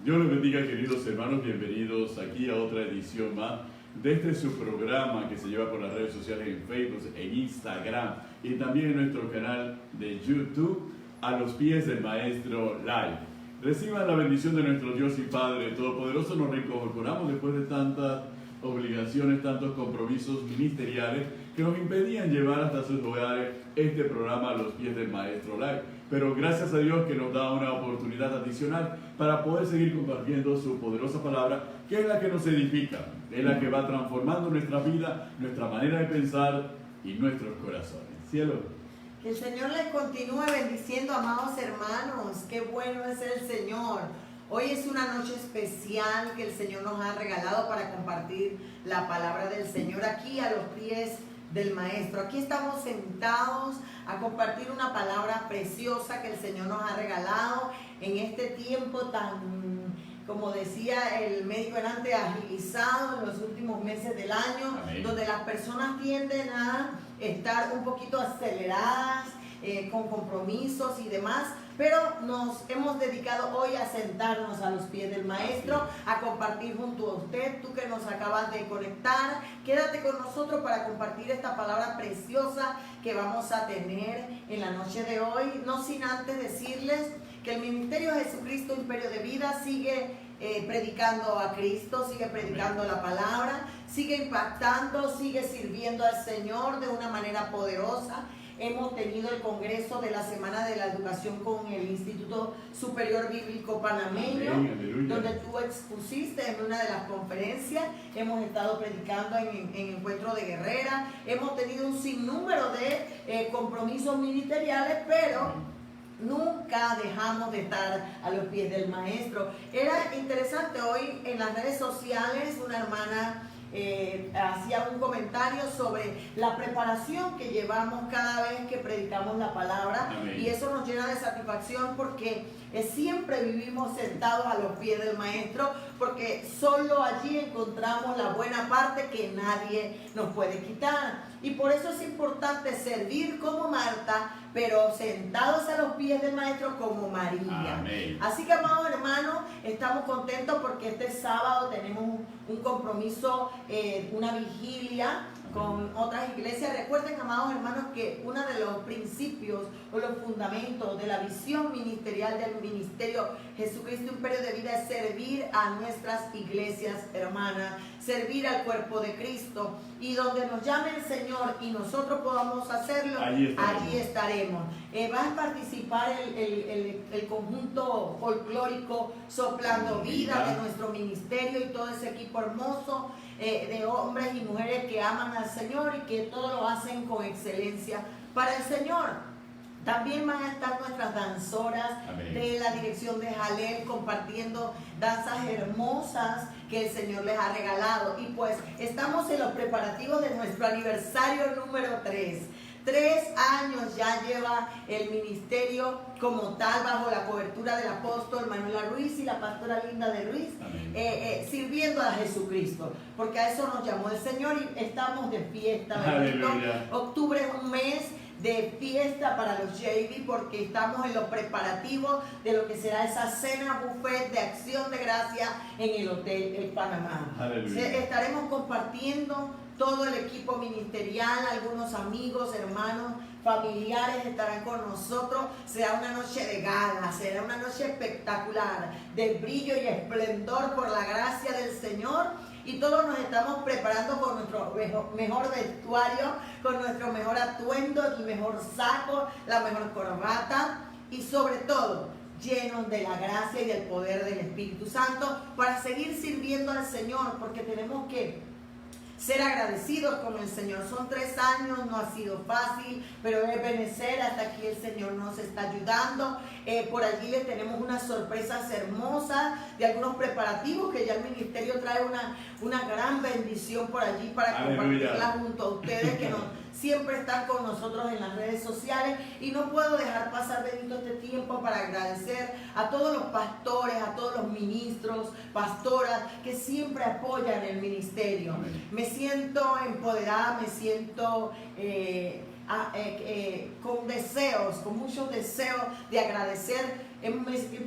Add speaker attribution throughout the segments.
Speaker 1: Dios les bendiga, queridos hermanos, bienvenidos aquí a otra edición más de este su programa que se lleva por las redes sociales en Facebook, en Instagram y también en nuestro canal de YouTube, A los Pies del Maestro Live. Reciban la bendición de nuestro Dios y Padre Todopoderoso. Nos reincorporamos después de tantas obligaciones, tantos compromisos ministeriales que nos impedían llevar hasta sus hogares este programa A los Pies del Maestro Live. Pero gracias a Dios que nos da una oportunidad adicional para poder seguir compartiendo su poderosa palabra, que es la que nos edifica, es la que va transformando nuestra vida, nuestra manera de pensar y nuestros corazones. Cielo.
Speaker 2: Que el Señor les continúe bendiciendo, amados hermanos. Qué bueno es el Señor. Hoy es una noche especial que el Señor nos ha regalado para compartir la palabra del Señor aquí a los pies del Maestro. Aquí estamos sentados a compartir una palabra preciosa que el Señor nos ha regalado en este tiempo tan, como decía el médico delante, agilizado en los últimos meses del año. Amén. Donde las personas tienden a estar un poquito aceleradas, con compromisos y demás, pero nos hemos dedicado hoy a sentarnos a los pies del Maestro, a compartir junto a usted. Tú que nos acabas de conectar, quédate con nosotros para compartir esta palabra preciosa que vamos a tener en la noche de hoy, no sin antes decirles que el Ministerio Jesucristo Imperio de Vida sigue predicando a Cristo, sigue predicando la palabra, sigue impactando, sigue sirviendo al Señor de una manera poderosa. Hemos tenido el Congreso de la Semana de la Educación con el Instituto Superior Bíblico Panameño, donde tú expusiste en una de las conferencias. Hemos estado predicando en Encuentro de Guerrera. Hemos tenido un sinnúmero de compromisos ministeriales, pero nunca dejamos de estar a los pies del Maestro. Era interesante, hoy en las redes sociales una hermana hacía un comentario sobre la preparación que llevamos cada vez que predicamos la palabra. Amén. Y eso nos llena de satisfacción porque siempre vivimos sentados a los pies del Maestro, porque solo allí encontramos la buena parte que nadie nos puede quitar. Y por eso es importante servir como Marta, pero sentados a los pies del Maestro como María. Amén. Así que, amados hermanos, estamos contentos porque este sábado tenemos un compromiso, una vigilia con otras iglesias. Recuerden, amados hermanos, que uno de los principios o los fundamentos de la visión ministerial del Ministerio Jesucristo Imperio de Vida es servir a nuestras iglesias hermanas, servir al cuerpo de Cristo, y donde nos llame el Señor y nosotros podamos hacerlo, allí estaremos. Va a participar el conjunto folclórico Soplando Vida de nuestro ministerio y todo ese equipo hermoso de hombres y mujeres que aman al Señor y que todo lo hacen con excelencia para el Señor. También van a estar nuestras danzoras. Amén. De la dirección de Jalel compartiendo danzas hermosas que el Señor les ha regalado. Y pues estamos en los preparativos de nuestro aniversario número 3. 3 años ya lleva el ministerio como tal, bajo la cobertura del apóstol Manuela Ruiz y la pastora Linda de Ruiz, sirviendo a Jesucristo, porque a eso nos llamó el Señor y estamos de fiesta. Octubre es un mes de fiesta para los JV, porque estamos en los preparativos de lo que será esa cena buffet de acción de gracia en el Hotel El Panamá. Estaremos compartiendo todo el equipo ministerial, algunos amigos, hermanos, familiares estarán con nosotros. Será una noche de gala, será una noche espectacular, de brillo y esplendor por la gracia del Señor. Y todos nos estamos preparando con nuestro mejor vestuario, con nuestro mejor atuendo, el mejor saco, la mejor corbata y sobre todo llenos de la gracia y del poder del Espíritu Santo para seguir sirviendo al Señor, porque tenemos que ser agradecidos con el Señor. Son 3 años, no ha sido fácil, pero es benecer. Hasta aquí el Señor nos está ayudando. Por allí les tenemos unas sorpresas hermosas de algunos preparativos que ya el ministerio trae una gran bendición por allí para compartirla junto a ustedes que siempre están con nosotros en las redes sociales. Y no puedo dejar pasar, bendito, este tiempo para agradecer a todos los pastores, a todos los ministros, pastoras que siempre apoyan el ministerio. Amén. Me siento empoderada, me siento con deseos, con muchos deseos de agradecer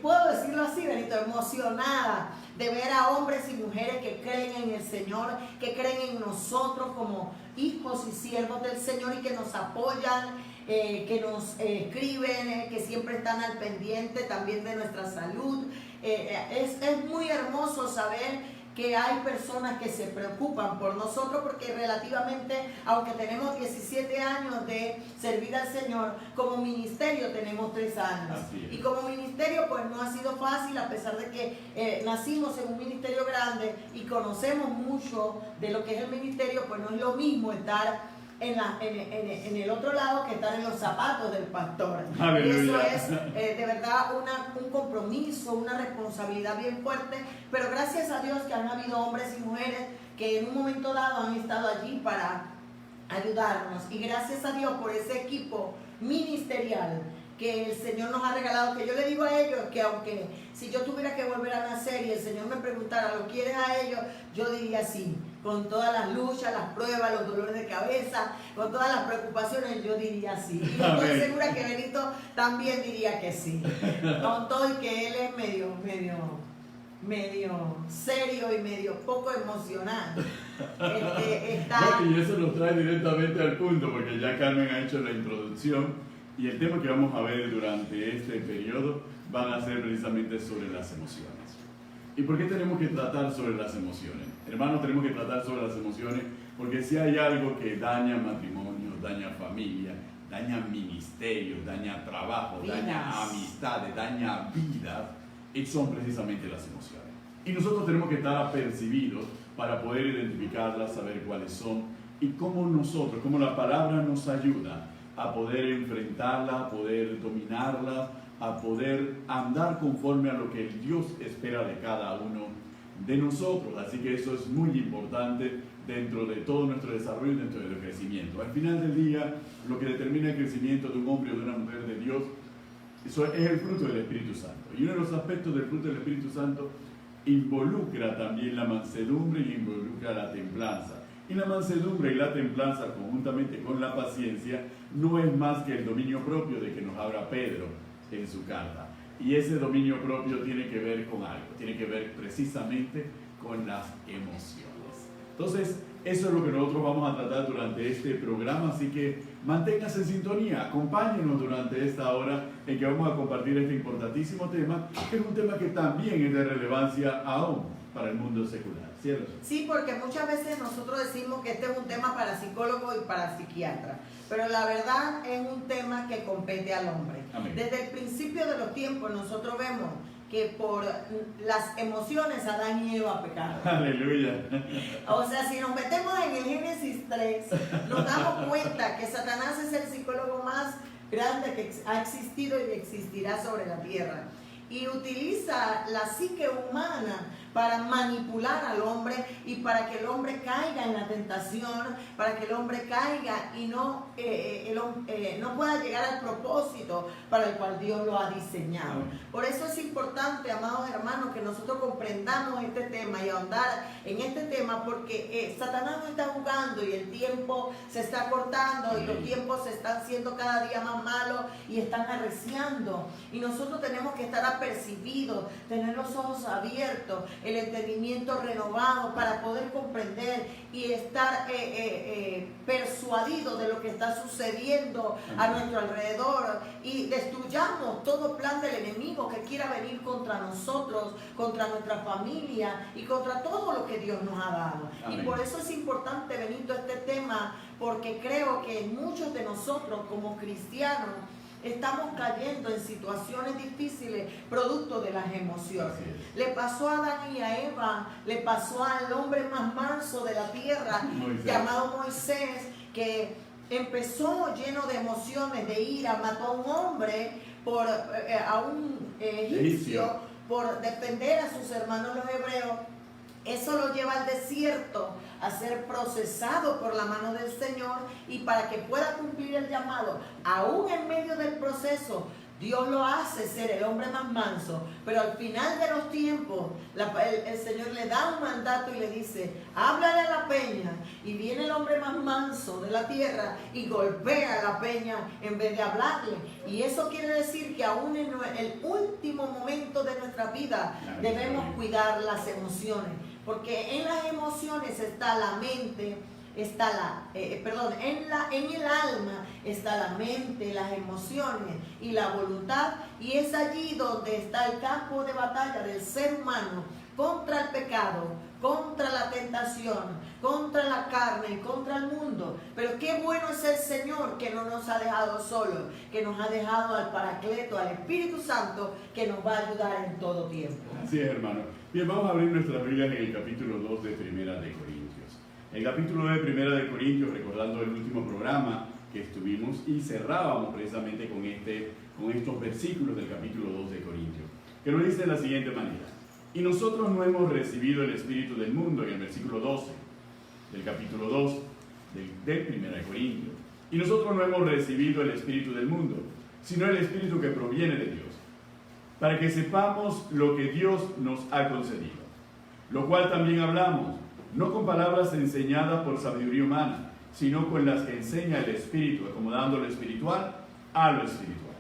Speaker 2: puedo decirlo así, Benito, emocionada de ver a hombres y mujeres que creen en el Señor, que creen en nosotros como hijos y siervos del Señor y que nos apoyan, que nos escriben, que siempre están al pendiente también de nuestra salud. Es muy hermoso saber que hay personas que se preocupan por nosotros, porque relativamente, aunque tenemos 17 años de servir al Señor, como ministerio tenemos 3 años. Y como ministerio pues no ha sido fácil, a pesar de que nacimos en un ministerio grande y conocemos mucho de lo que es el ministerio, pues no es lo mismo estar en el otro lado que estar en los zapatos del pastor.
Speaker 1: Aleluya.
Speaker 2: Eso es de verdad un compromiso, una responsabilidad bien fuerte, pero gracias a Dios que han habido hombres y mujeres que en un momento dado han estado allí para ayudarnos, y gracias a Dios por ese equipo ministerial que el Señor nos ha regalado, que yo le digo a ellos que aunque si yo tuviera que volver a nacer y el Señor me preguntara, ¿lo quieres a ellos? Yo diría sí, con todas las luchas, las pruebas, los dolores de cabeza, con todas las preocupaciones, yo diría sí. Y estoy segura que Benito también diría que sí, con todo y que él es medio serio y medio poco emocional.
Speaker 1: Y eso nos trae directamente al punto, porque ya Carmen ha hecho la introducción. Y el tema que vamos a ver durante este periodo van a ser precisamente sobre las emociones. ¿Y por qué tenemos que tratar sobre las emociones? Hermanos, tenemos que tratar sobre las emociones porque si hay algo que daña matrimonio, daña familia, daña ministerios, daña trabajo, daña amistades, daña vida, son precisamente las emociones. Y nosotros tenemos que estar apercibidos para poder identificarlas, saber cuáles son y cómo la palabra nos ayuda a poder enfrentarlas, a poder dominarlas, a poder andar conforme a lo que Dios espera de cada uno de nosotros. Así que eso es muy importante dentro de todo nuestro desarrollo y dentro del crecimiento. Al final del día, lo que determina el crecimiento de un hombre o de una mujer de Dios, eso es el fruto del Espíritu Santo. Y uno de los aspectos del fruto del Espíritu Santo involucra también la mansedumbre y involucra la templanza. Y la mansedumbre y la templanza, conjuntamente con la paciencia, no es más que el dominio propio de que nos habla Pedro en su carta. Y ese dominio propio tiene que ver con algo, tiene que ver precisamente con las emociones. Entonces, eso es lo que nosotros vamos a tratar durante este programa, así que manténganse en sintonía, acompáñenos durante esta hora en que vamos a compartir este importantísimo tema, que es un tema que también es de relevancia aún para el mundo secular, ¿cierto?
Speaker 2: Sí, porque muchas veces nosotros decimos que este es un tema para psicólogos y para psiquiatras, pero la verdad es un tema que compete al hombre.
Speaker 1: Amén.
Speaker 2: Desde el principio de los tiempos nosotros vemos que por las emociones Adán y Eva pecaron.
Speaker 1: Aleluya.
Speaker 2: O sea, si nos metemos en el Génesis 3, nos damos cuenta que Satanás es el psicólogo más grande que ha existido y existirá sobre la tierra. Y utiliza la psique humana para manipular al hombre y para que el hombre caiga en la tentación, para que el hombre caiga y no pueda llegar al propósito para el cual Dios lo ha diseñado. Por eso es importante, amados hermanos, que nosotros comprendamos este tema y ahondar en este tema, porque Satanás no está jugando y el tiempo se está cortando y los tiempos se están haciendo cada día más malos y están arreciando. Y nosotros tenemos que estar apercibidos, tener los ojos abiertos, el entendimiento renovado para poder comprender y estar persuadidos de lo que está sucediendo a nuestro alrededor, y destruyamos todo plan del enemigo que quiera venir contra nosotros, contra nuestra familia y contra todo lo que Dios nos ha dado. Amén. Y por eso es importante, Benito, este tema, porque creo que muchos de nosotros como cristianos estamos cayendo en situaciones difíciles producto de las emociones. Le pasó a Adán y a Eva, le pasó al hombre más manso de la tierra, llamado Moisés, que empezó lleno de emociones, de ira, mató a un hombre, a un egipcio, por defender a sus hermanos los hebreos. Eso lo lleva al desierto a ser procesado por la mano del Señor, y para que pueda cumplir el llamado, aún en medio del proceso, Dios lo hace ser el hombre más manso, pero al final de los tiempos el Señor le da un mandato y le dice, háblale a la peña, y viene el hombre más manso de la tierra y golpea a la peña en vez de hablarle. Y eso quiere decir que aún en el último momento de nuestra vida debemos cuidar las emociones, porque en las emociones está la mente, está en el alma está la mente, las emociones y la voluntad, y es allí donde está el campo de batalla del ser humano contra el pecado, contra la tentación, contra la carne, contra el mundo. Pero qué bueno es el Señor, que no nos ha dejado solos, que nos ha dejado al Paracleto, al Espíritu Santo, que nos va a ayudar en todo tiempo.
Speaker 1: Así es, hermano. Bien, vamos a abrir nuestras Biblias en el capítulo 2 de Primera de Corintios. El capítulo 2 de Primera de Corintios, recordando el último programa que estuvimos, y cerrábamos precisamente con estos versículos del capítulo 2 de Corintios, que nos dice de la siguiente manera: y nosotros no hemos recibido el espíritu del mundo, en el versículo 12 del capítulo 2 de Primera de Corintios, y nosotros no hemos recibido el espíritu del mundo, sino el espíritu que proviene de Dios, para que sepamos lo que Dios nos ha concedido, lo cual también hablamos, no con palabras enseñadas por sabiduría humana, sino con las que enseña el Espíritu, acomodando lo espiritual a lo espiritual.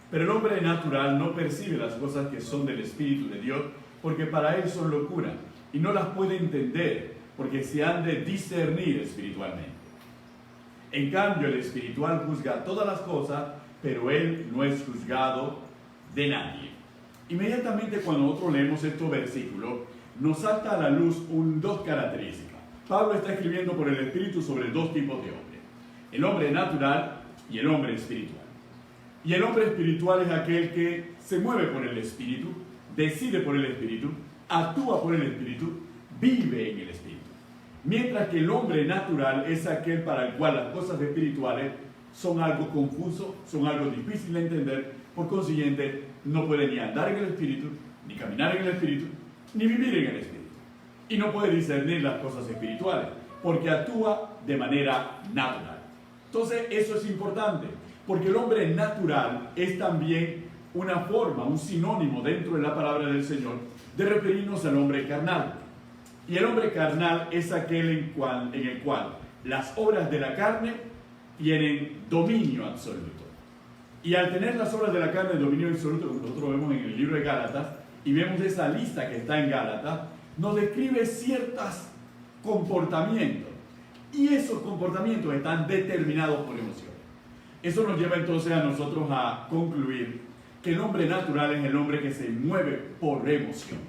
Speaker 1: Pero el hombre natural no percibe las cosas que son del Espíritu de Dios, porque para él son locura, y no las puede entender, porque se han de discernir espiritualmente. En cambio, el espiritual juzga todas las cosas, pero él no es juzgado de nadie. Inmediatamente cuando nosotros leemos estos versículos, nos salta a la luz dos características. Pablo está escribiendo por el Espíritu sobre dos tipos de hombres: el hombre natural y el hombre espiritual. Y el hombre espiritual es aquel que se mueve por el Espíritu, decide por el Espíritu, actúa por el Espíritu, vive en el Espíritu. Mientras que el hombre natural es aquel para el cual las cosas espirituales son algo confuso, son algo difícil de entender, por consiguiente no puede ni andar en el Espíritu, ni caminar en el Espíritu, ni vivir en el Espíritu. Y no puede discernir las cosas espirituales, porque actúa de manera natural. Entonces eso es importante, porque el hombre natural es también una forma, un sinónimo dentro de la palabra del Señor de referirnos al hombre carnal. Y el hombre carnal es aquel en el cual las obras de la carne tienen dominio absoluto. Y al tener las obras de la carne dominio absoluto, como nosotros vemos en el libro de Gálatas, y vemos esa lista que está en Gálatas, nos describe ciertos comportamientos. Y esos comportamientos están determinados por emociones. Eso nos lleva entonces a nosotros a concluir que el hombre natural es el hombre que se mueve por emoción.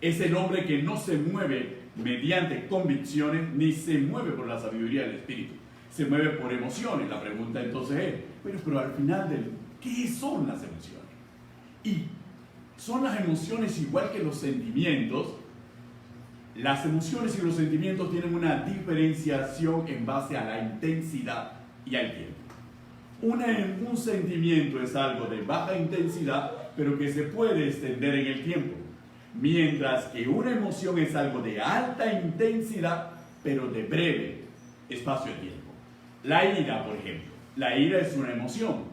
Speaker 1: Es el hombre que no se mueve mediante convicciones ni se mueve por la sabiduría del Espíritu. Se mueve por emociones. La pregunta entonces es, pero al final, ¿qué son las emociones? Y son las emociones igual que los sentimientos. Las emociones y los sentimientos tienen una diferenciación en base a la intensidad y al tiempo. Un sentimiento es algo de baja intensidad, pero que se puede extender en el tiempo. Mientras que una emoción es algo de alta intensidad, pero de breve espacio de tiempo. La ira, por ejemplo. La ira es una emoción.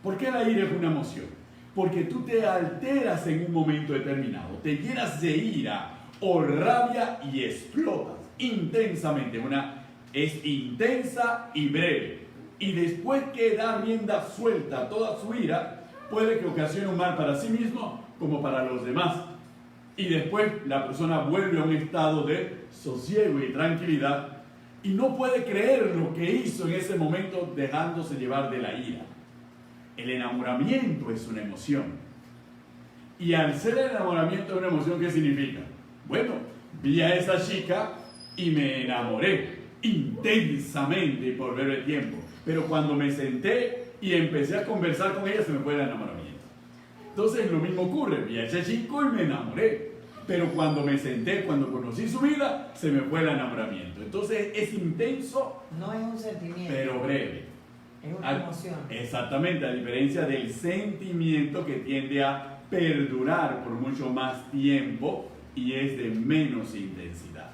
Speaker 1: ¿Por qué la ira es una emoción? Porque tú te alteras en un momento determinado, te llenas de ira o rabia y explotas intensamente. Es intensa y breve. Y después que da rienda suelta a toda su ira, puede que ocasione un mal para sí mismo como para los demás. Y después la persona vuelve a un estado de sosiego y tranquilidad y no puede creer lo que hizo en ese momento dejándose llevar de la ira. El enamoramiento es una emoción. Y al ser el enamoramiento de una emoción, ¿qué significa? Bueno, vi a esa chica y me enamoré intensamente y por breve tiempo. Pero cuando me senté y empecé a conversar con ella, se me fue el enamoramiento. Entonces lo mismo ocurre, vi a ese chico y me enamoré. Pero cuando me senté, cuando conocí su vida, se me fue el enamoramiento. Entonces es intenso.
Speaker 2: No es un sentimiento.
Speaker 1: Pero breve.
Speaker 2: Es una emoción.
Speaker 1: Exactamente, a diferencia del sentimiento que tiende a perdurar por mucho más tiempo y es de menos intensidad.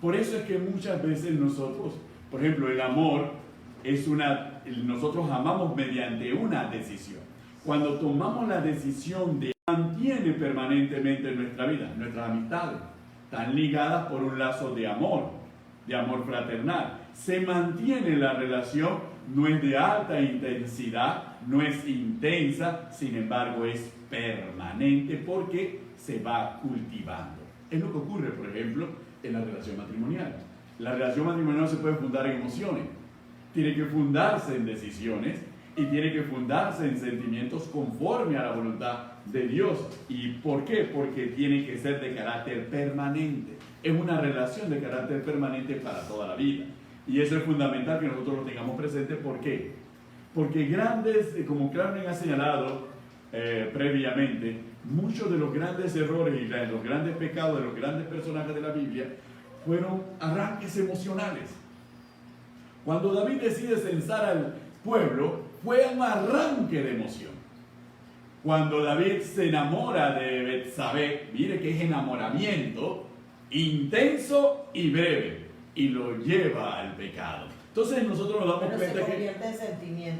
Speaker 1: Por eso es que muchas veces nosotros, por ejemplo, el amor es una nosotros amamos mediante una decisión. Cuando tomamos la decisión de mantiene permanentemente en nuestra vida, nuestras amistades, están ligadas por un lazo de amor fraternal. Se mantiene la relación, no es de alta intensidad, no es intensa, sin embargo es permanente porque se va cultivando. Es lo que ocurre, por ejemplo, en la relación matrimonial. La relación matrimonial no se puede fundar en emociones, tiene que fundarse en decisiones y tiene que fundarse en sentimientos conforme a la voluntad de Dios. ¿Y por qué? Porque tiene que ser de carácter permanente. Es una relación de carácter permanente para toda la vida. Y eso es fundamental que nosotros lo tengamos presente. ¿Por qué? Porque como Carmen ha señalado previamente, muchos de los grandes errores y los grandes pecados de los grandes personajes de la Biblia fueron arranques emocionales. Cuando David decide censar al pueblo, fue un arranque de emoción. Cuando David se enamora de Betsabé, mire que es enamoramiento intenso y breve, y lo lleva al pecado. Entonces nosotros nos damos cuenta que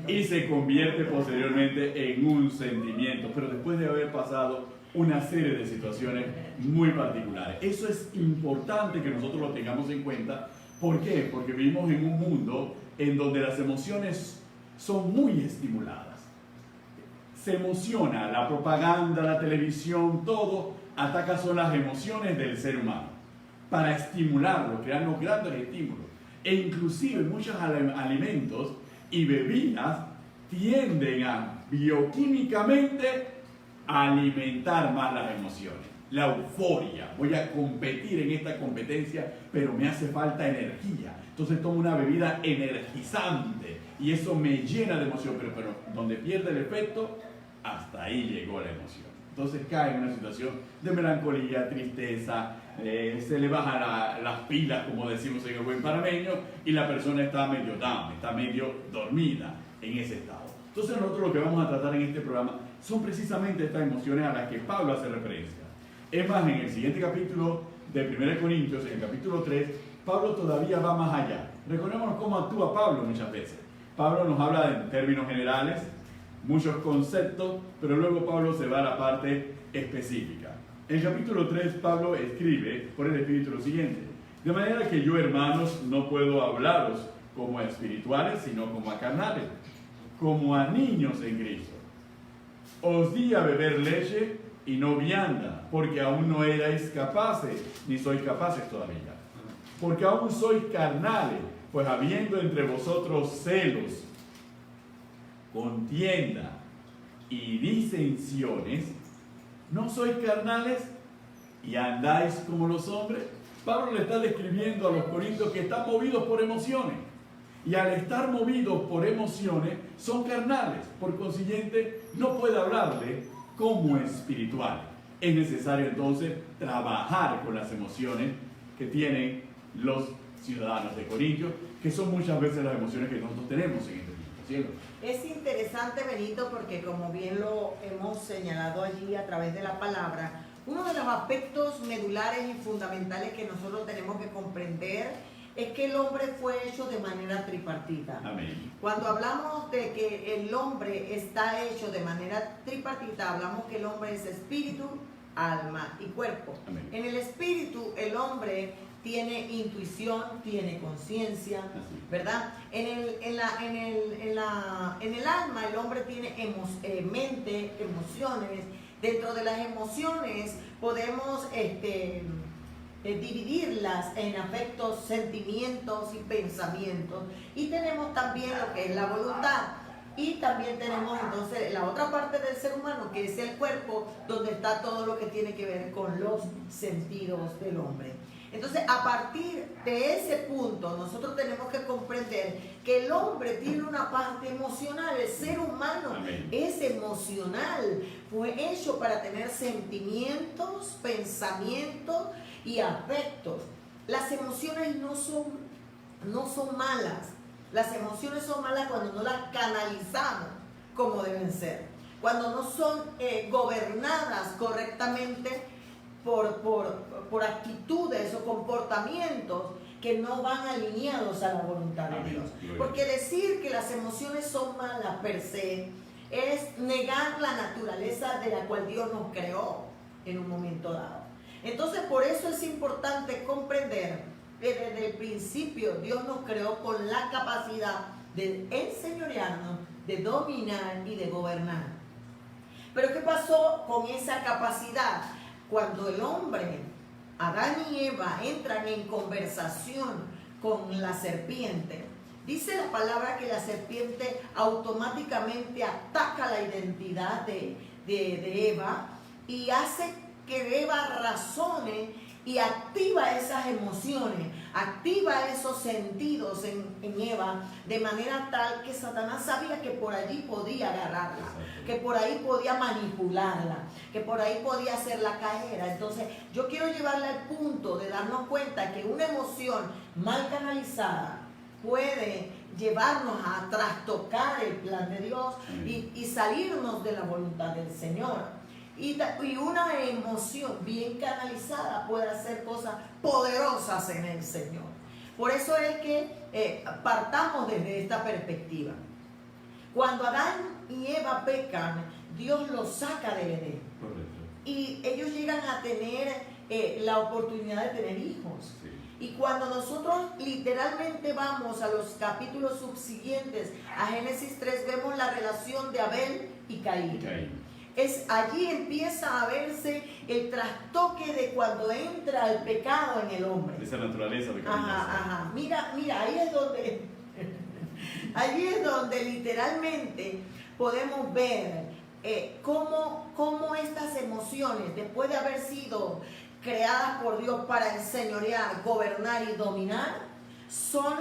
Speaker 1: y se convierte posteriormente en un sentimiento, pero después de haber pasado una serie de situaciones muy particulares. Eso es importante que nosotros lo tengamos en cuenta. ¿Por qué? Porque vivimos en un mundo en donde las emociones son muy estimuladas. Se emociona, la propaganda, la televisión, todo ataca son las emociones del ser humano para estimularlo, crear los grandes estímulos. E inclusive muchos alimentos y bebidas tienden a bioquímicamente a alimentar más las emociones. La euforia, voy a competir en esta competencia, pero me hace falta energía. Entonces tomo una bebida energizante y eso me llena de emoción, pero donde pierde el efecto, hasta ahí llegó la emoción. Entonces cae en una situación de melancolía, tristeza, se le bajan las pilas, como decimos en el buen panameño, y la persona está medio down, está medio dormida en ese estado. Entonces nosotros lo que vamos a tratar en este programa son precisamente estas emociones a las que Pablo hace referencia. Es más, en el siguiente capítulo de 1 Corintios, en el capítulo 3, Pablo todavía va más allá. Recordemos cómo actúa Pablo muchas veces. Pablo nos habla en términos generales, muchos conceptos, pero luego Pablo se va a la parte específica. En el capítulo 3, Pablo escribe por el Espíritu lo siguiente: de manera que yo, hermanos, no puedo hablaros como a espirituales, sino como a carnales, como a niños en Cristo. Os di a beber leche y no vianda, porque aún no erais capaces, ni sois capaces todavía. Porque aún sois carnales, pues habiendo entre vosotros celos, contienda y disensiones, ¿no sois carnales y andáis como los hombres? Pablo le está describiendo a los corintios que están movidos por emociones. Y al estar movidos por emociones, son carnales. Por consiguiente, no puede hablarle como espiritual. Es necesario entonces trabajar con las emociones que tienen los ciudadanos de Corintios, que son muchas veces las emociones que nosotros tenemos en este tiempo, ¿cierto?
Speaker 2: Es interesante, Benito, porque como bien lo hemos señalado allí a través de la palabra, uno de los aspectos medulares y fundamentales que nosotros tenemos que comprender es que el hombre fue hecho de manera tripartita.
Speaker 1: Amén.
Speaker 2: Cuando hablamos de que el hombre está hecho de manera tripartita, hablamos que el hombre es espíritu, alma y cuerpo. Amén. En el espíritu, el hombre tiene intuición, tiene conciencia, ¿verdad? En el alma, el hombre tiene mente, emociones. Dentro de las emociones podemos dividirlas en afectos, sentimientos y pensamientos. Y tenemos también lo que es la voluntad. Y también tenemos entonces la otra parte del ser humano, que es el cuerpo, donde está todo lo que tiene que ver con los sentidos del hombre. Entonces, a partir de ese punto, nosotros tenemos que comprender que el hombre tiene una parte emocional. El ser humano es emocional. Fue hecho para tener sentimientos, pensamientos y afectos. Las emociones no son malas. Las emociones son malas cuando no las canalizamos como deben ser. Cuando no son gobernadas correctamente por actitudes o comportamientos que no van alineados a la voluntad de Dios. Porque decir que las emociones son malas per se es negar la naturaleza de la cual Dios nos creó en un momento dado. Entonces, por eso es importante comprender que desde el principio Dios nos creó con la capacidad de enseñorearnos, de dominar y de gobernar. Pero ¿qué pasó con esa capacidad? Cuando el hombre, Adán y Eva, entran en conversación con la serpiente, dice la palabra que la serpiente automáticamente ataca la identidad de Eva y hace que Eva razone y activa esas emociones, activa esos sentidos en Eva, de manera tal que Satanás sabía que por allí podía agarrarla, que por ahí podía manipularla, que por ahí podía hacerla caer. Entonces yo quiero llevarla al punto de darnos cuenta que una emoción mal canalizada puede llevarnos a trastocar el plan de Dios y salirnos de la voluntad del Señor. Y una emoción bien canalizada puede hacer cosas poderosas en el Señor. Por eso es que partamos desde esta perspectiva. Cuando Adán y Eva pecan, Dios los saca del Edén.
Speaker 1: Correcto.
Speaker 2: Y ellos llegan a tener la oportunidad de tener hijos.
Speaker 1: Sí.
Speaker 2: Y cuando nosotros literalmente vamos a los capítulos subsiguientes, a Génesis 3, vemos la relación de Abel y Caín. Allí empieza a verse el trastoque de cuando entra el pecado en el hombre.
Speaker 1: Esa naturaleza pecaminosa.
Speaker 2: Mira, allí es donde literalmente podemos ver cómo estas emociones, después de haber sido creadas por Dios para enseñorear, gobernar y dominar, son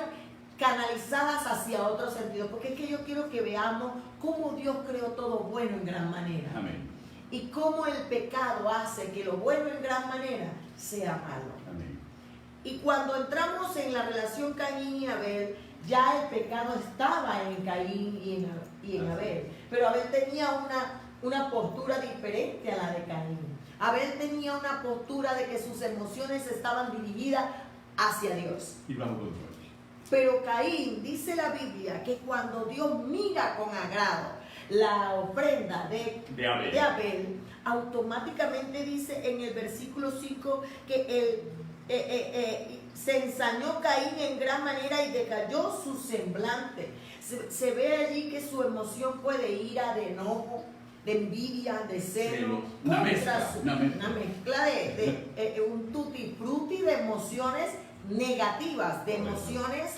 Speaker 2: canalizadas hacia otro sentido, porque es que yo quiero que veamos cómo Dios creó todo bueno en gran manera.
Speaker 1: Amén.
Speaker 2: Y cómo el pecado hace que lo bueno en gran manera sea malo.
Speaker 1: Amén.
Speaker 2: Y cuando entramos en la relación Caín y Abel, ya el pecado estaba en Caín y en Abel, pero Abel tenía una postura diferente a la de Caín. Abel tenía una postura de que sus emociones estaban dirigidas hacia Dios.
Speaker 1: Y bajo control.
Speaker 2: Pero Caín, dice la Biblia, que cuando Dios mira con agrado la ofrenda de Abel, automáticamente dice en el versículo 5 que se ensañó Caín en gran manera y decayó su semblante. Se ve allí que su emoción fue de ira, de enojo, de envidia, de celo,
Speaker 1: una mezcla
Speaker 2: de un tutti frutti de emociones negativas, de emociones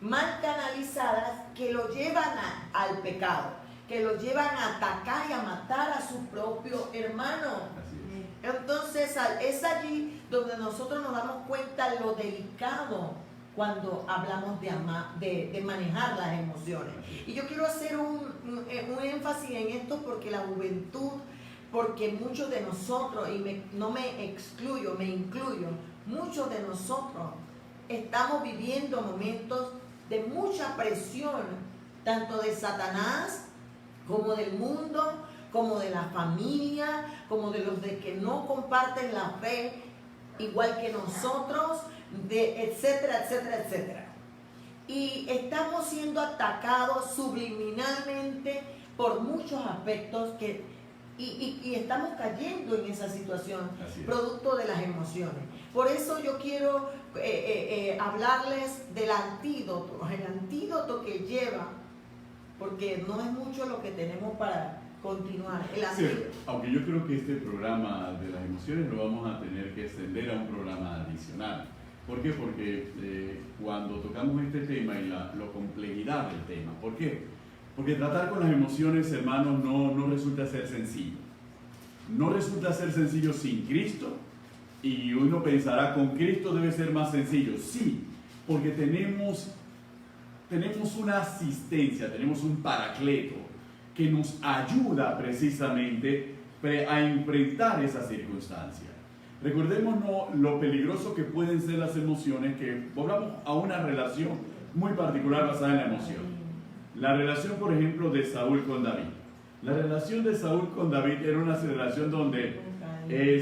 Speaker 2: mal canalizadas que lo llevan al pecado, que lo llevan a atacar y a matar a su propio hermano. Entonces es allí donde nosotros nos damos cuenta lo delicado cuando hablamos de manejar las emociones. Y yo quiero hacer un énfasis en esto porque la juventud, porque muchos de nosotros, y no me excluyo, me incluyo, muchos de nosotros estamos viviendo momentos de mucha presión, tanto de Satanás, como del mundo, como de la familia, como de los de que no comparten la fe, igual que nosotros, etcétera, etcétera, etcétera. Y estamos siendo atacados subliminalmente por muchos aspectos y estamos cayendo en esa situación, producto de las emociones. Por eso yo quiero hablarles del antídoto, el antídoto que lleva, porque no es mucho lo que tenemos para continuar.
Speaker 1: Sí, aunque yo creo que este programa de las emociones lo vamos a tener que extender a un programa adicional. ¿Por qué? Porque cuando tocamos este tema y la complejidad del tema, ¿por qué? Porque tratar con las emociones, hermanos, no resulta ser sencillo. No resulta ser sencillo sin Cristo, y uno pensará, con Cristo debe ser más sencillo. Sí, porque tenemos una asistencia, tenemos un paracleto que nos ayuda precisamente a enfrentar esas circunstancias. Recordémonos lo peligroso que pueden ser las emociones, que volvamos a una relación muy particular basada en la emoción. La relación, por ejemplo, de Saúl con David. La relación de Saúl con David era una relación donde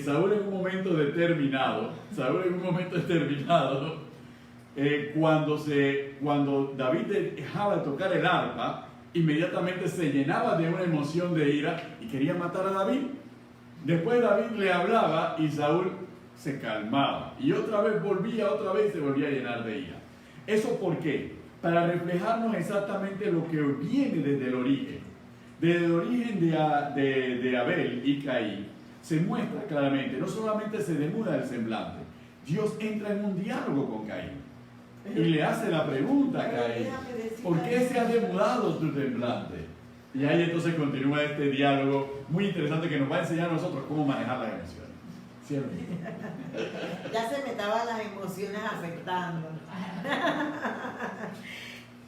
Speaker 1: Saúl en un momento determinado, cuando David dejaba de tocar el arpa, inmediatamente se llenaba de una emoción de ira y quería matar a David. Después David le hablaba y Saúl se calmaba y otra vez se volvía a llenar de ira. ¿Eso por qué? Para reflejarnos exactamente lo que viene desde el origen. Desde el origen de Abel y Caín se muestra claramente, no solamente se demuda el semblante, Dios entra en un diálogo con Caín y le hace la pregunta a Caín: ¿por qué se ha demudado tu semblante? Y ahí entonces continúa este diálogo muy interesante que nos va a enseñar a nosotros cómo manejar las emociones. ¿Cierto?
Speaker 2: Ya se me estaban las emociones afectando.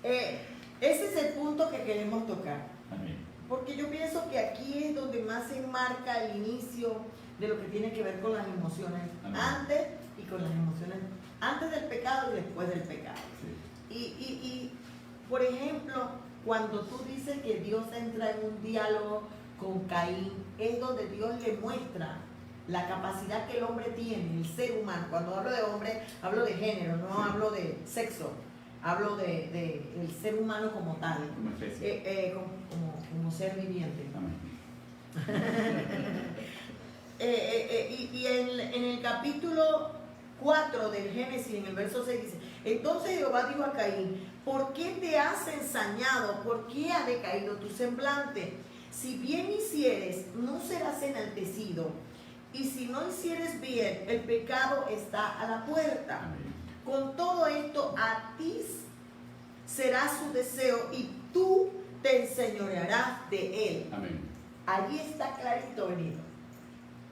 Speaker 2: Ese es el punto que queremos tocar.
Speaker 1: Amén.
Speaker 2: Porque yo pienso que aquí es donde más se enmarca el inicio de lo que tiene que ver con las emociones. Amén. Antes y con las emociones antes del pecado y después del pecado. Sí. Y por ejemplo, cuando tú dices que Dios entra en un diálogo con Caín, es donde Dios le muestra la capacidad que el hombre tiene, el ser humano. Cuando hablo de hombre, hablo de género, no sí. Hablo de sexo, hablo de el ser humano como tal, como especie, como ser viviente. Y en el capítulo 4 del Génesis, en el verso 6 dice: entonces Jehová dijo a Caín: ¿por qué te has ensañado? ¿Por qué ha decaído tu semblante? Si bien hicieres, no serás enaltecido, y si no hicieres bien, el pecado está a la puerta. Amén. Con todo esto, a ti será su deseo y tú te enseñorearás de él. Amén. Allí está clarito, venido.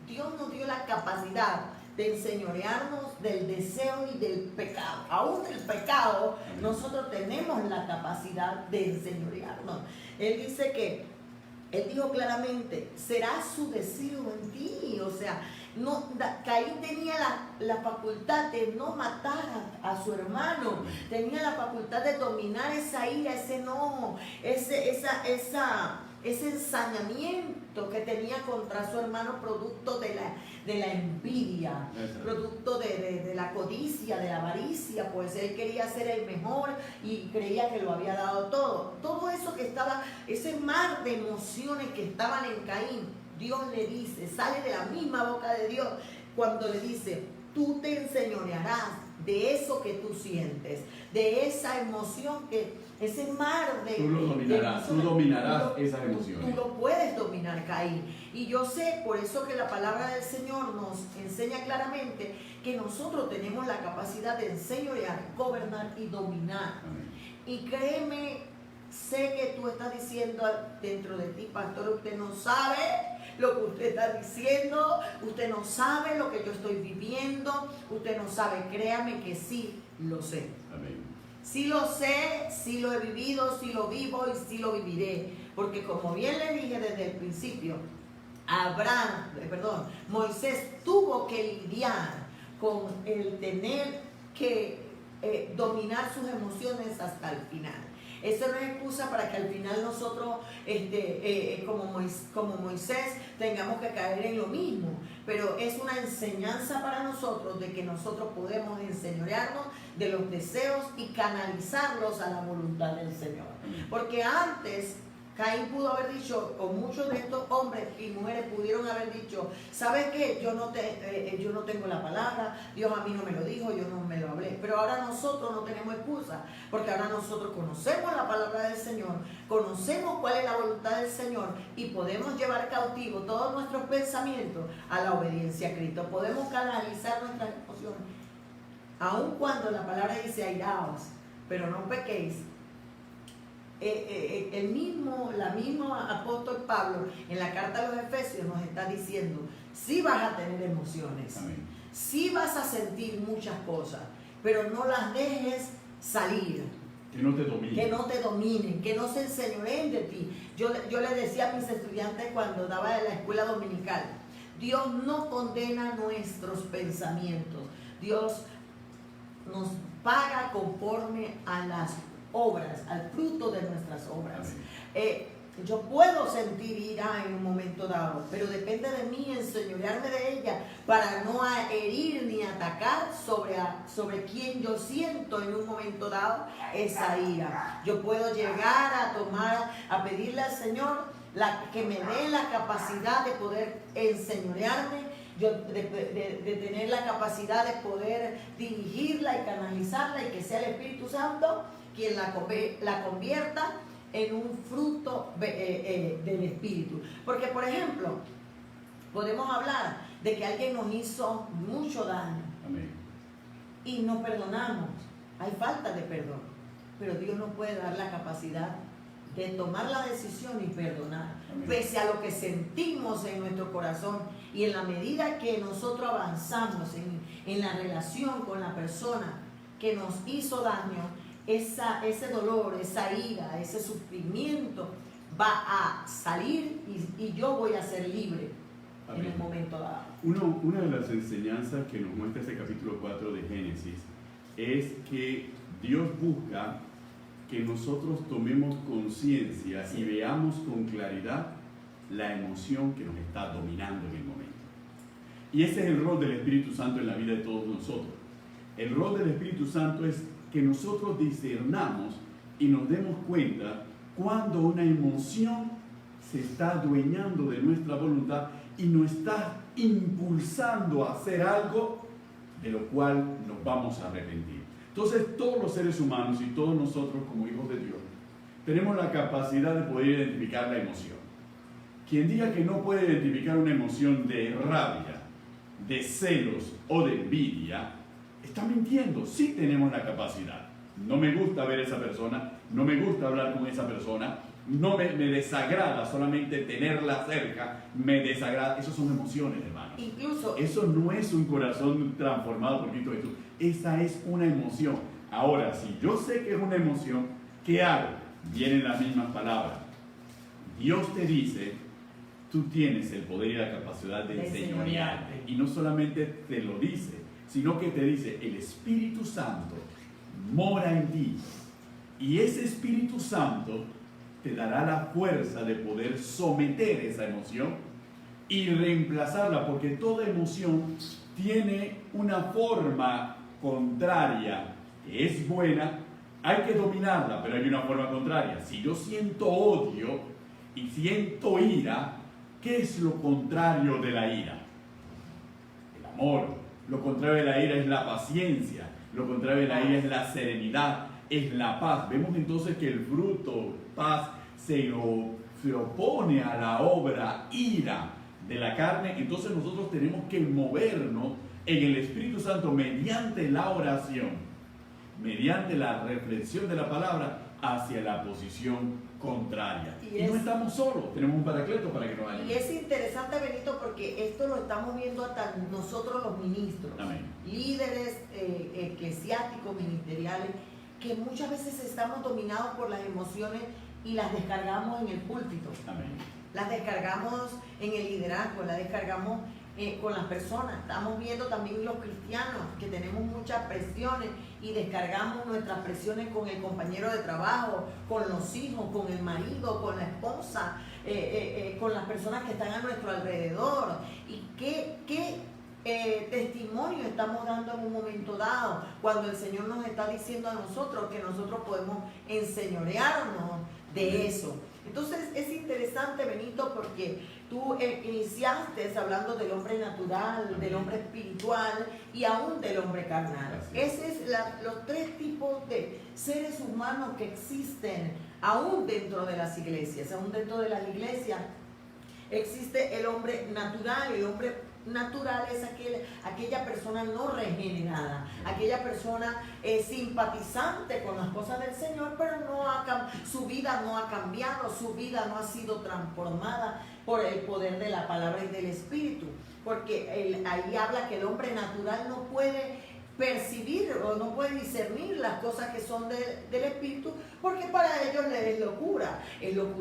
Speaker 2: Dios nos dio la capacidad de enseñorearnos del deseo y del pecado. Aún del pecado, amén, nosotros tenemos la capacidad de enseñorearnos. Él dice que, él dijo claramente: será su deseo en ti. O sea, Caín tenía la facultad de no matar a su hermano, tenía la facultad de dominar esa ira, ese enojo, ese ensañamiento que tenía contra su hermano, producto de la envidia, producto de la codicia, de la avaricia, pues él quería ser el mejor y creía que lo había dado todo. Todo eso que estaba, ese mar de emociones que estaban en Caín, Dios le dice, sale de la misma boca de Dios cuando le dice: tú te enseñorearás de eso que tú sientes, de esa emoción ese mar de... Tú dominarás esas emociones. Tú lo puedes dominar, Caín. Y yo sé, por eso que la palabra del Señor nos enseña claramente que nosotros tenemos la capacidad de enseñorear, gobernar y dominar. Amén. Y créeme, sé que tú estás diciendo dentro de ti: pastor, usted no sabe lo que usted está diciendo, usted no sabe lo que yo estoy viviendo, usted no sabe. Créame que sí lo sé. Amén. Sí lo sé, sí lo he vivido, sí lo vivo y sí lo viviré. Porque como bien le dije desde el principio, Moisés tuvo que lidiar con el tener que dominar sus emociones hasta el final. Eso no es excusa para que al final nosotros, como Moisés, tengamos que caer en lo mismo. Pero es una enseñanza para nosotros de que nosotros podemos enseñorearnos de los deseos y canalizarlos a la voluntad del Señor. Porque antes Caín pudo haber dicho, o muchos de estos hombres y mujeres pudieron haber dicho: ¿sabes qué? Yo no tengo la palabra, Dios a mí no me lo dijo, yo no me lo hablé. Pero ahora nosotros no tenemos excusa, porque ahora nosotros conocemos la palabra del Señor, conocemos cuál es la voluntad del Señor y podemos llevar cautivo todos nuestros pensamientos a la obediencia a Cristo. Podemos canalizar nuestras emociones, aun cuando la palabra dice: airaos, pero no pequéis. El mismo apóstol Pablo en la carta a los Efesios nos está diciendo: sí vas a tener emociones, amén, sí vas a sentir muchas cosas, pero no las dejes salir, que no te dominen, que no se enseñoreen de ti. Yo le decía a mis estudiantes cuando daba en la escuela dominical: Dios no condena nuestros pensamientos, Dios nos paga conforme a las obras, al fruto de nuestras obras. Yo puedo sentir ira en un momento dado, pero depende de mí enseñorearme de ella para no herir ni atacar sobre quien yo siento en un momento dado esa ira. Yo puedo llegar a pedirle al Señor que me dé la capacidad de poder enseñorearme, de tener la capacidad de poder dirigirla y canalizarla, y que sea el Espíritu Santo quien la convierta en un fruto del Espíritu. Porque, por ejemplo, podemos hablar de que alguien nos hizo mucho daño.
Speaker 1: Amén.
Speaker 2: Y no perdonamos. Hay falta de perdón. Pero Dios nos puede dar la capacidad de tomar la decisión y perdonar. Amén. Pese a lo que sentimos en nuestro corazón, y en la medida que nosotros avanzamos en la relación con la persona que nos hizo daño, ese dolor, esa ira, ese sufrimiento va a salir y yo voy a ser libre. Amén. En un momento dado.
Speaker 1: Una de las enseñanzas que nos muestra este capítulo 4 de Génesis es que Dios busca que nosotros tomemos conciencia y veamos con claridad la emoción que nos está dominando en el momento. Y ese es el rol del Espíritu Santo en la vida de todos nosotros. El rol del Espíritu Santo es que nosotros discernamos y nos demos cuenta cuando una emoción se está adueñando de nuestra voluntad y nos está impulsando a hacer algo de lo cual nos vamos a arrepentir. Entonces, todos los seres humanos y todos nosotros como hijos de Dios tenemos la capacidad de poder identificar la emoción. Quien diga que no puede identificar una emoción de rabia, de celos o de envidia, está mintiendo. Sí tenemos la capacidad. No me gusta ver a esa persona, no me gusta hablar con esa persona, no me desagrada solamente tenerla cerca, me desagrada. Esas son emociones, hermano.
Speaker 2: Incluso
Speaker 1: eso no es un corazón transformado por Cristo Jesús. Esa es una emoción. Ahora, si yo sé que es una emoción, ¿qué hago? Vienen las mismas palabras. Dios te dice, tú tienes el poder y la capacidad de enseñorearte. Y no solamente te lo dice, sino que te dice, el Espíritu Santo mora en ti. Y ese Espíritu Santo te dará la fuerza de poder someter esa emoción y reemplazarla, porque toda emoción tiene una forma contraria que es buena. Hay que dominarla, pero hay una forma contraria. Si yo siento odio y siento ira, ¿qué es lo contrario de la ira? El amor. Lo contrario de la ira es la paciencia. Lo contrario de la ira es la serenidad, es la paz. Vemos entonces que el fruto paz se opone a la obra ira de la carne. Entonces nosotros tenemos que movernos en el Espíritu Santo mediante la oración, mediante la reflexión de la palabra hacia la posición contraria. Y no estamos solos, tenemos un paracleto para que nos ayude.
Speaker 2: Y es interesante, Benito, porque esto lo estamos viendo hasta nosotros los ministros.
Speaker 1: Amén.
Speaker 2: Líderes eclesiásticos, ministeriales, que muchas veces estamos dominados por las emociones y las descargamos en el púlpito.
Speaker 1: Amén.
Speaker 2: Las descargamos en el liderazgo, las descargamos con las personas. Estamos viendo también los cristianos que tenemos muchas presiones y descargamos nuestras presiones con el compañero de trabajo, con los hijos, con el marido, con la esposa, con las personas que están a nuestro alrededor. ¿Y qué testimonio estamos dando en un momento dado cuando el Señor nos está diciendo a nosotros que nosotros podemos enseñorearnos de eso? Entonces es interesante, Benito, porque tú iniciaste hablando del hombre natural, del hombre espiritual y aún del hombre carnal. Esos es los tres tipos de seres humanos que existen aún dentro de las iglesias. Aún dentro de las iglesias existe el hombre natural. El hombre natural es aquella persona no regenerada, aquella persona simpatizante con las cosas del Señor, pero su vida no ha cambiado, su vida no ha sido transformada por el poder de la palabra y del Espíritu, porque ahí habla que el hombre natural no puede percibir o no puede discernir las cosas que son del Espíritu, porque para ellos es locura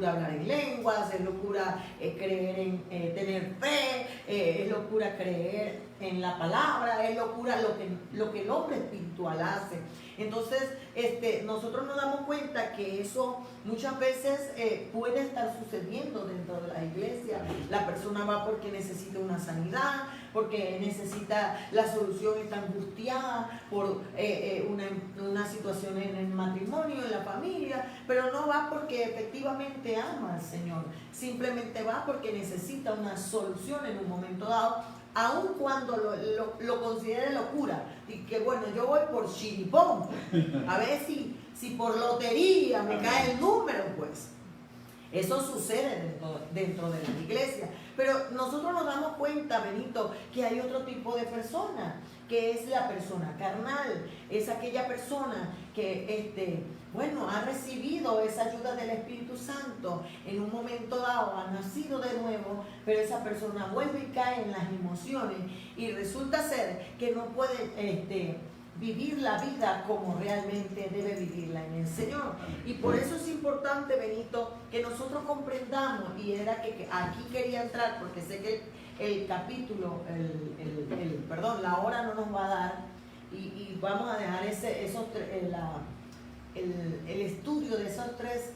Speaker 2: hablar en lenguas, es locura creer en tener fe, es locura creer en la palabra, es locura lo que el hombre espiritual hace. Entonces nosotros nos damos cuenta que eso muchas veces puede estar sucediendo dentro de la iglesia. La persona va porque necesita una sanidad, porque necesita, la solución está angustiada por una situación en el matrimonio, en la familia, pero no va porque efectivamente ama al Señor, simplemente va porque necesita una solución en un momento dado, aun cuando lo considere locura, y que bueno, yo voy por chiripón, a ver si por lotería me cae el número, pues. Eso sucede dentro de la iglesia, pero nosotros nos damos cuenta, Benito, que hay otro tipo de persona, que es la persona carnal, es aquella persona que ha recibido esa ayuda del Espíritu Santo en un momento dado, ha nacido de nuevo, pero esa persona vuelve y cae en las emociones y resulta ser que no puede vivir la vida como realmente debe vivirla en el Señor. Y por eso es importante, Benito, que nosotros comprendamos, y era que aquí quería entrar, porque sé que el capítulo, la hora no nos va a dar, y vamos a dejar el estudio de esos tres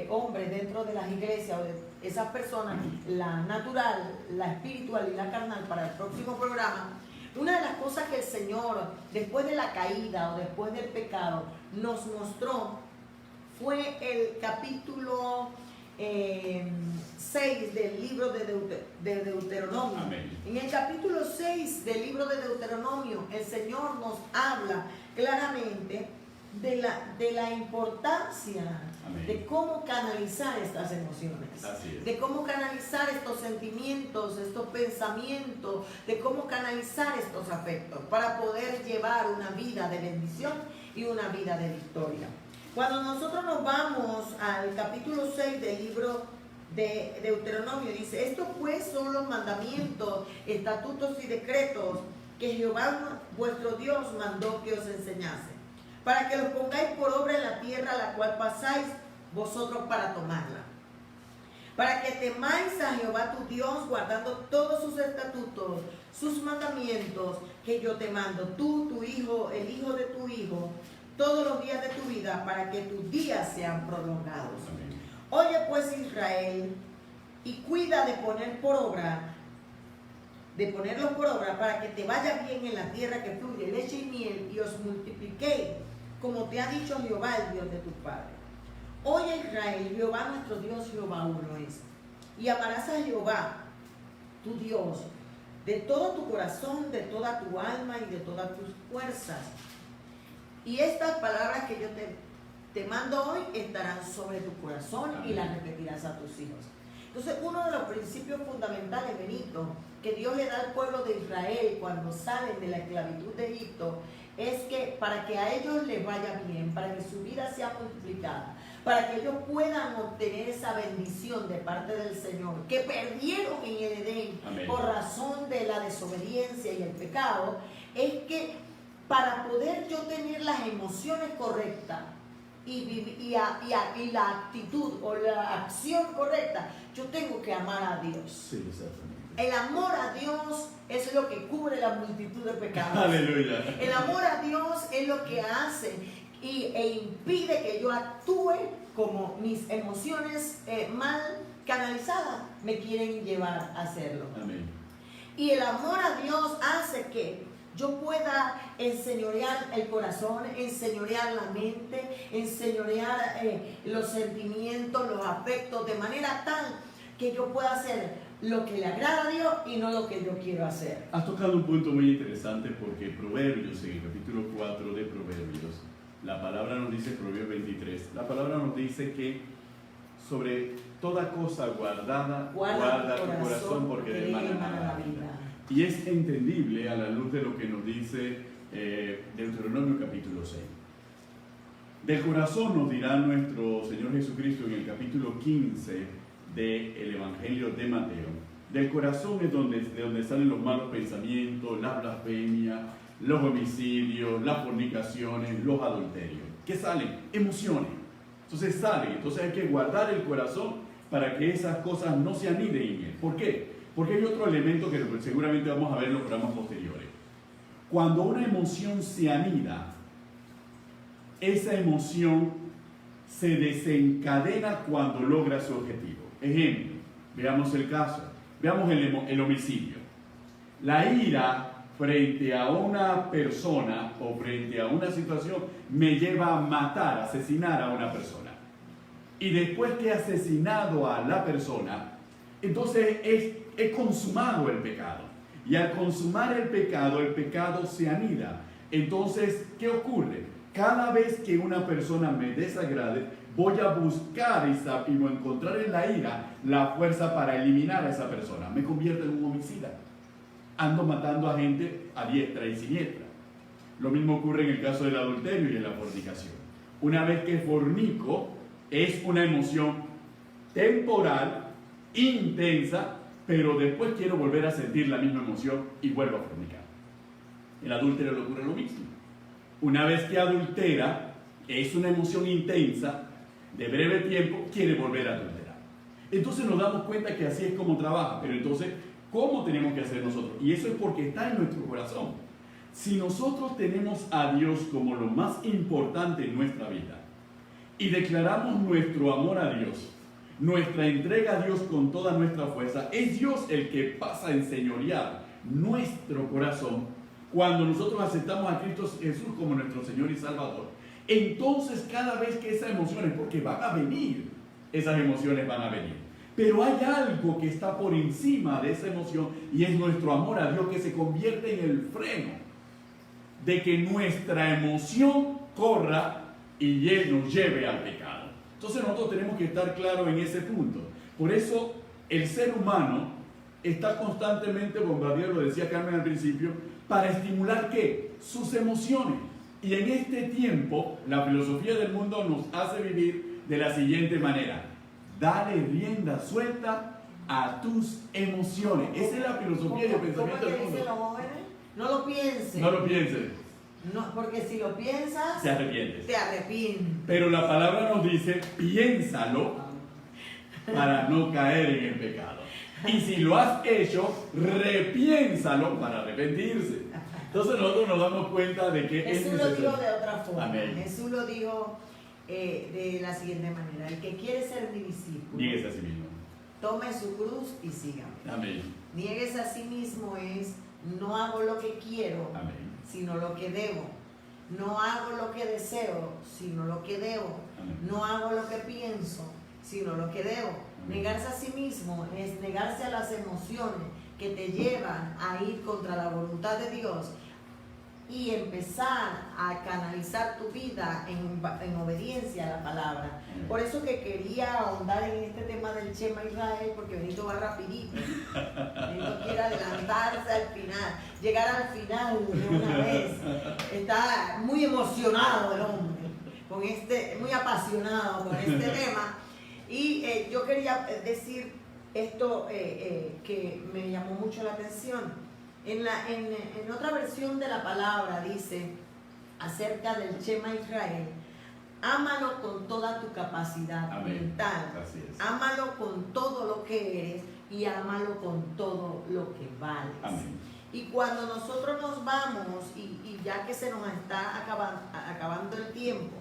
Speaker 2: hombres dentro de las iglesias, o de esas personas, la natural, la espiritual y la carnal, para el próximo programa. Una de las cosas que el Señor, después de la caída o después del pecado, nos mostró fue el capítulo 6 del libro de Deuteronomio.
Speaker 1: Amén.
Speaker 2: En el capítulo 6 del libro de Deuteronomio, el Señor nos habla claramente de la importancia de cómo canalizar estas emociones, de cómo canalizar estos sentimientos, estos pensamientos, de cómo canalizar estos afectos para poder llevar una vida de bendición y una vida de victoria. Cuando nosotros nos vamos al capítulo 6 del libro de Deuteronomio, dice: estos pues son los mandamientos, estatutos y decretos que Jehová vuestro Dios mandó que os enseñase, para que los pongáis por obra en la tierra a la cual pasáis vosotros para tomarla, para que temáis a Jehová tu Dios, guardando todos sus estatutos, sus mandamientos que yo te mando, tú, tu hijo, el hijo de tu hijo, todos los días de tu vida, para que tus días sean prolongados. Amén. Oye pues, Israel, y cuida de ponerlos por obra, para que te vaya bien en la tierra que fluye leche y miel, y os multipliquéis, como te ha dicho Jehová, el Dios de tus padres. Oye Israel, Jehová nuestro Dios, Jehová uno es. Y amarás a Jehová, tu Dios, de todo tu corazón, de toda tu alma y de todas tus fuerzas. Y estas palabras que yo te mando hoy estarán sobre tu corazón. Amén. Y las repetirás a tus hijos. Entonces, uno de los principios fundamentales, Benito, que Dios le da al pueblo de Israel cuando salen de la esclavitud de Egipto, es que para que a ellos les vaya bien, para que su vida sea multiplicada, para que ellos puedan obtener esa bendición de parte del Señor, que perdieron en el Edén. Amén. Por razón de la desobediencia y el pecado, es que para poder yo tener las emociones correctas y la actitud o la acción correcta, yo tengo que amar a Dios.
Speaker 1: Sí, exactamente.
Speaker 2: El amor a Dios es lo que cubre la multitud de pecados.
Speaker 1: Aleluya.
Speaker 2: El amor a Dios es lo que hace e impide que yo actúe como mis emociones mal canalizadas me quieren llevar a hacerlo. Amén. Y el amor a Dios hace que yo pueda enseñorear el corazón, enseñorear la mente, enseñorear los sentimientos, los afectos, de manera tal que yo pueda hacer lo que le agrada a Dios y no lo que yo quiero hacer.
Speaker 1: Has tocado un punto muy interesante, porque Proverbios, en el capítulo 4 de Proverbios, la palabra nos dice, Proverbios 23, la palabra nos dice que sobre toda cosa guardada, guarda tu corazón, porque de él mana la vida. Y es entendible a la luz de lo que nos dice Deuteronomio capítulo 6. Del corazón, nos dirá nuestro Señor Jesucristo en el capítulo 15 del Evangelio de Mateo. Del corazón es de donde salen los malos pensamientos, las blasfemias, los homicidios, las fornicaciones, los adulterios. ¿Qué salen? Emociones. Entonces salen. Entonces hay que guardar el corazón para que esas cosas no se aniden en él. ¿Por qué? Porque hay otro elemento que seguramente vamos a ver en los programas posteriores. Cuando una emoción se anida, esa emoción se desencadena cuando logra su objetivo. Ejemplo, veamos el caso, veamos el homicidio. La ira frente a una persona o frente a una situación me lleva a matar, a asesinar a una persona. Y después que he asesinado a la persona, entonces he consumado el pecado. Y al consumar el pecado se anida. Entonces, ¿qué ocurre? Cada vez que una persona me desagrade, voy a buscar y encontrar en la ira la fuerza para eliminar a esa persona. Me convierto en un homicida. Ando matando a gente a diestra y siniestra. Lo mismo ocurre en el caso del adulterio y en la fornicación. Una vez que fornico, es una emoción temporal, intensa, pero después quiero volver a sentir la misma emoción y vuelvo a fornicar. El adúltero le ocurre lo mismo. Una vez que adultera, es una emoción intensa, de breve tiempo, quiere volver a adulterar. Entonces nos damos cuenta que así es como trabaja, pero entonces, ¿cómo tenemos que hacer nosotros? Y eso es porque está en nuestro corazón. Si nosotros tenemos a Dios como lo más importante en nuestra vida y declaramos nuestro amor a Dios, nuestra entrega a Dios con toda nuestra fuerza, es Dios el que pasa a enseñorear nuestro corazón cuando nosotros aceptamos a Cristo Jesús como nuestro Señor y Salvador. Entonces cada vez que esas emociones, porque van a venir, esas emociones van a venir, pero hay algo que está por encima de esa emoción y es nuestro amor a Dios, que se convierte en el freno de que nuestra emoción corra y nos lleve al pecado. Entonces nosotros tenemos que estar claros en ese punto. Por eso el ser humano está constantemente bombardeado, lo decía Carmen al principio, para estimular ¿qué? Sus emociones. Y en este tiempo la filosofía del mundo nos hace vivir de la siguiente manera: dale rienda suelta a tus emociones. Esa es la filosofía y el pensamiento del mundo.
Speaker 2: Los jóvenes? No lo pienses.
Speaker 1: No lo pienses.
Speaker 2: No, porque si lo piensas,
Speaker 1: te arrepientes.
Speaker 2: Te arrepientes.
Speaker 1: Pero la palabra nos dice, piénsalo para no caer en el pecado. Y si lo has hecho, repiénsalo para arrepentirse. Entonces nosotros nos damos cuenta de que
Speaker 2: Jesús lo dijo de otra forma.
Speaker 1: Amén.
Speaker 2: Jesús lo dijo de la siguiente manera: el que quiere ser mi discípulo,
Speaker 1: niéguese a sí mismo,
Speaker 2: tome su cruz y sígame.
Speaker 1: Amén.
Speaker 2: Niéguese a sí mismo es: no hago lo que quiero,
Speaker 1: amén,
Speaker 2: sino lo que debo. No hago lo que deseo, sino lo que debo.
Speaker 1: amén,
Speaker 2: No hago lo que pienso, sino lo que debo.
Speaker 1: amén.
Speaker 2: Negarse a sí mismo es negarse a las emociones que te llevan a ir contra la voluntad de Dios y empezar a canalizar tu vida en obediencia a la palabra. Por eso que quería ahondar en este tema del Shema Israel, porque Benito va rapidito. Benito quiere adelantarse al final, llegar al final de una vez. Está muy emocionado el hombre, muy apasionado con este tema. Y yo quería decir esto que me llamó mucho la atención. En otra versión de la palabra dice acerca del Shema Israel: ámalo con toda tu capacidad
Speaker 1: amén,
Speaker 2: mental,
Speaker 1: así es.
Speaker 2: Ámalo con todo lo que eres y ámalo con todo lo que vales.
Speaker 1: Amén.
Speaker 2: Y cuando nosotros nos vamos, y ya que se nos está acabando el tiempo,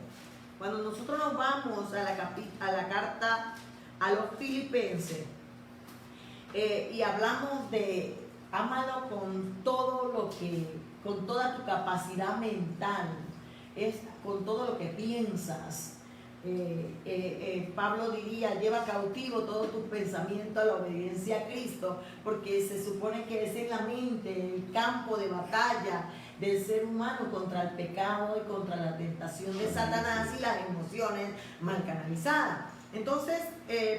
Speaker 2: cuando nosotros nos vamos a la carta a los Filipenses y hablamos de ámalo con con toda tu capacidad mental, con todo lo que piensas. Pablo diría: lleva cautivo todos tus pensamientos a la obediencia a Cristo, porque se supone que es en la mente el campo de batalla del ser humano contra el pecado y contra la tentación de Satanás y las emociones mal canalizadas. Entonces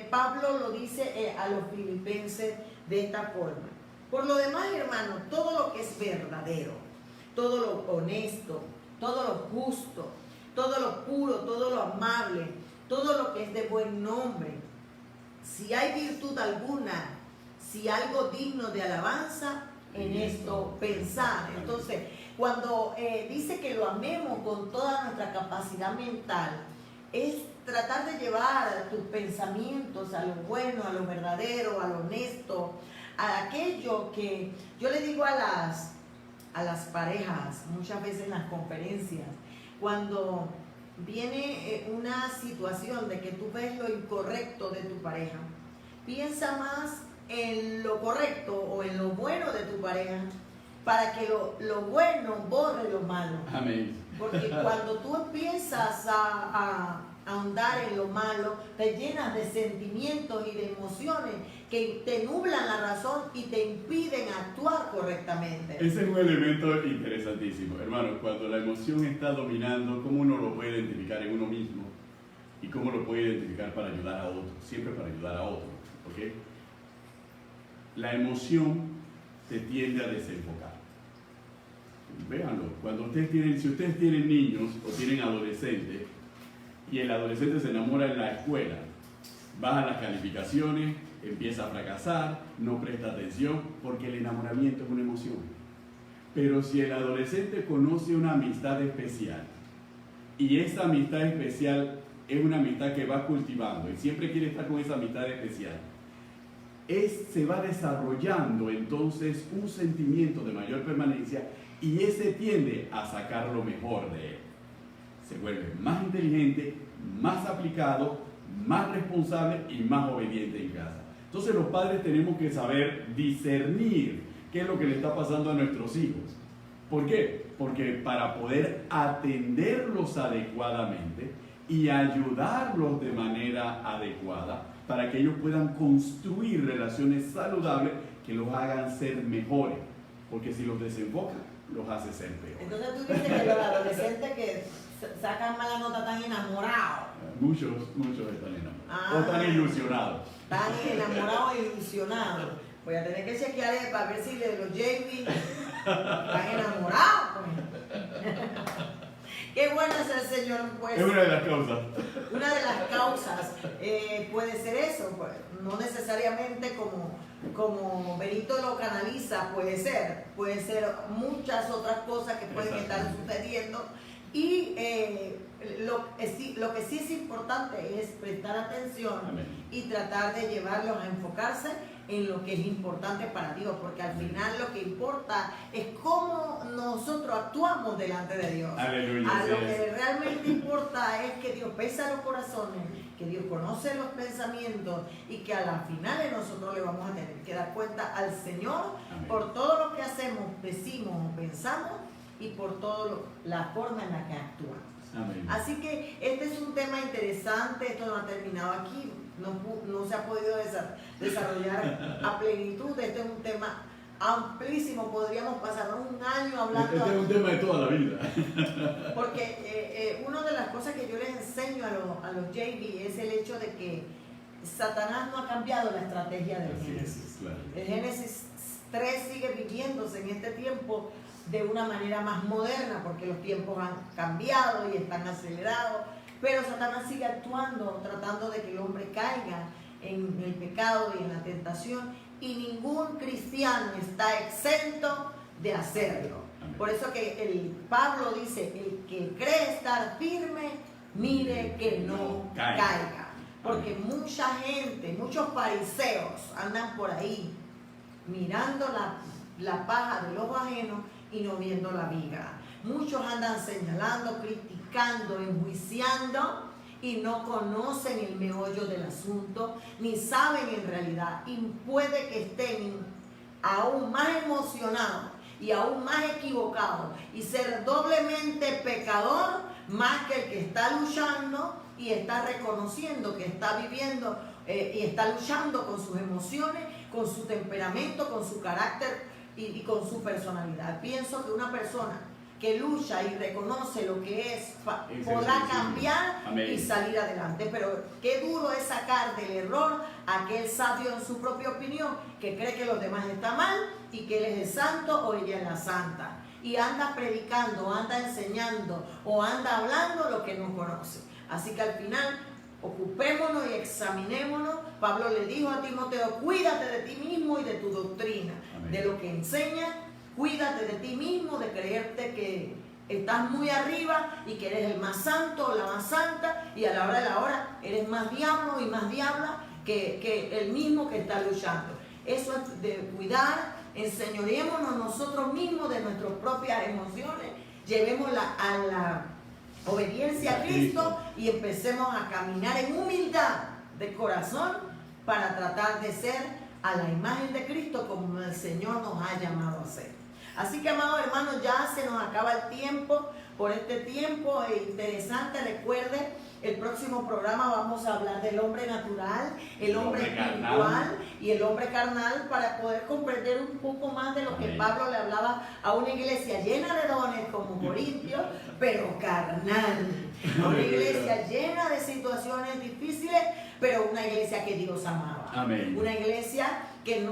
Speaker 2: Pablo lo dice a los filipenses de esta forma: por lo demás, hermanos, todo lo que es verdadero, todo lo honesto, todo lo justo, todo lo puro, todo lo amable, todo lo que es de buen nombre, si hay virtud alguna, si algo digno de alabanza, en esto pensar. Entonces, cuando dice que lo amemos con toda nuestra capacidad mental, es tratar de llevar tus pensamientos a lo bueno, a lo verdadero, a lo honesto, a aquello que yo le digo a las parejas muchas veces en las conferencias, cuando viene una situación de que tú ves lo incorrecto de tu pareja, piensa más en lo correcto o en lo bueno de tu pareja para que lo bueno borre lo malo.
Speaker 1: Amén.
Speaker 2: Porque cuando tú empiezas a ahondar en lo malo, te llenas de sentimientos y de emociones que te nublan la razón y te impiden actuar correctamente.
Speaker 1: Ese es un elemento interesantísimo, hermano. Cuando la emoción está dominando, ¿cómo uno lo puede identificar en uno mismo? ¿Y cómo lo puede identificar para ayudar a otro? Siempre para ayudar a otro, ¿ok? La emoción te tiende a desenfocar. Véanlo, si ustedes tienen niños o tienen adolescentes y el adolescente se enamora en la escuela, bajan las calificaciones, empieza a fracasar, no presta atención, porque el enamoramiento es una emoción. Pero si el adolescente conoce una amistad especial y esa amistad especial es una amistad que va cultivando y siempre quiere estar con esa amistad especial, se va desarrollando entonces un sentimiento de mayor permanencia y ese tiende a sacar lo mejor de él. Se vuelve más inteligente, más aplicado, más responsable y más obediente en casa. Entonces los padres tenemos que saber discernir qué es lo que le está pasando a nuestros hijos. ¿Por qué? Porque para poder atenderlos adecuadamente y ayudarlos de manera adecuada, para que ellos puedan construir relaciones saludables que los hagan ser mejores. Porque si los desenfocan, los hace ser peores.
Speaker 2: Entonces tú dices que los adolescentes que sacan mala nota están enamorados.
Speaker 1: Muchos están enamorados. O están ilusionados.
Speaker 2: Están enamorados e ilusionados. Voy a tener que chequear para ver si los JV están enamorados. Pues. Qué bueno es el Señor, pues.
Speaker 1: Es una de las causas.
Speaker 2: Una de las causas puede ser eso, pues, no necesariamente como Benito lo canaliza, puede ser muchas otras cosas que pueden estar sucediendo y lo que sí es importante es prestar atención. Amén. Y tratar de llevarlos a enfocarse en lo que es importante para Dios, porque al final lo que importa es cómo nosotros actuamos delante de Dios.
Speaker 1: Aleluya.
Speaker 2: Lo que realmente importa es que Dios pesa los corazones, que Dios conoce los pensamientos y que a las finales nosotros le vamos a tener que dar cuenta al Señor. Amén. Por todo lo que hacemos, decimos o pensamos y por toda la forma en la que actuamos. Amén. Así que este es un tema interesante, esto no ha terminado aquí, no se ha podido desarrollar a plenitud. Este es un tema amplísimo, podríamos pasar un año hablando.
Speaker 1: Este es un tema de toda la vida.
Speaker 2: Porque una de las cosas que yo les enseño a los JV es el hecho de que Satanás no ha cambiado la estrategia del Génesis. Claro. El Génesis 3 sigue viviéndose en este tiempo de una manera más moderna, porque los tiempos han cambiado y están acelerados, pero Satanás sigue actuando, tratando de que el hombre caiga en el pecado y en la tentación, y ningún cristiano está exento de hacerlo. Amén. Por eso que el Pablo dice, el que cree estar firme, mire que no caiga. Porque mucha gente, muchos fariseos andan por ahí mirando la paja del ojo ajeno y no viendo la viga. Muchos andan señalando, criticando, enjuiciando y no conocen el meollo del asunto, ni saben en realidad, y puede que estén aún más emocionados y aún más equivocados y ser doblemente pecador más que el que está luchando y está reconociendo que está viviendo y está luchando con sus emociones, con su temperamento, con su carácter y con su personalidad. Pienso que una persona que lucha y reconoce lo que es, podrá cambiar. Amén. Y salir adelante. Pero qué duro es sacar del error a aquel sabio en su propia opinión, que cree que los demás están mal y que él es el santo o ella es la santa. Y anda predicando, anda enseñando o anda hablando lo que no conoce. Así que al final, ocupémonos y examinémonos. Pablo le dijo a Timoteo, cuídate de ti mismo y de tu doctrina. Amén. De lo que enseñas. Cuídate de ti mismo, de creerte que estás muy arriba y que eres el más santo o la más santa, y a la hora de la hora eres más diablo y más diabla que el mismo que está luchando. Eso es de cuidar, enseñoreémonos nosotros mismos de nuestras propias emociones, llevémosla a la obediencia a Cristo y empecemos a caminar en humildad de corazón para tratar de ser a la imagen de Cristo como el Señor nos ha llamado a ser. Así que, amados hermanos, ya se nos acaba el tiempo. Por este tiempo interesante, recuerde, el próximo programa vamos a hablar del hombre natural, el hombre espiritual y el hombre carnal, para poder comprender un poco más de lo que Pablo le hablaba a una iglesia llena de dones como Corintios, pero carnal. Una iglesia llena de situaciones difíciles, pero una iglesia que Dios amaba.
Speaker 1: Amén.
Speaker 2: Una iglesia que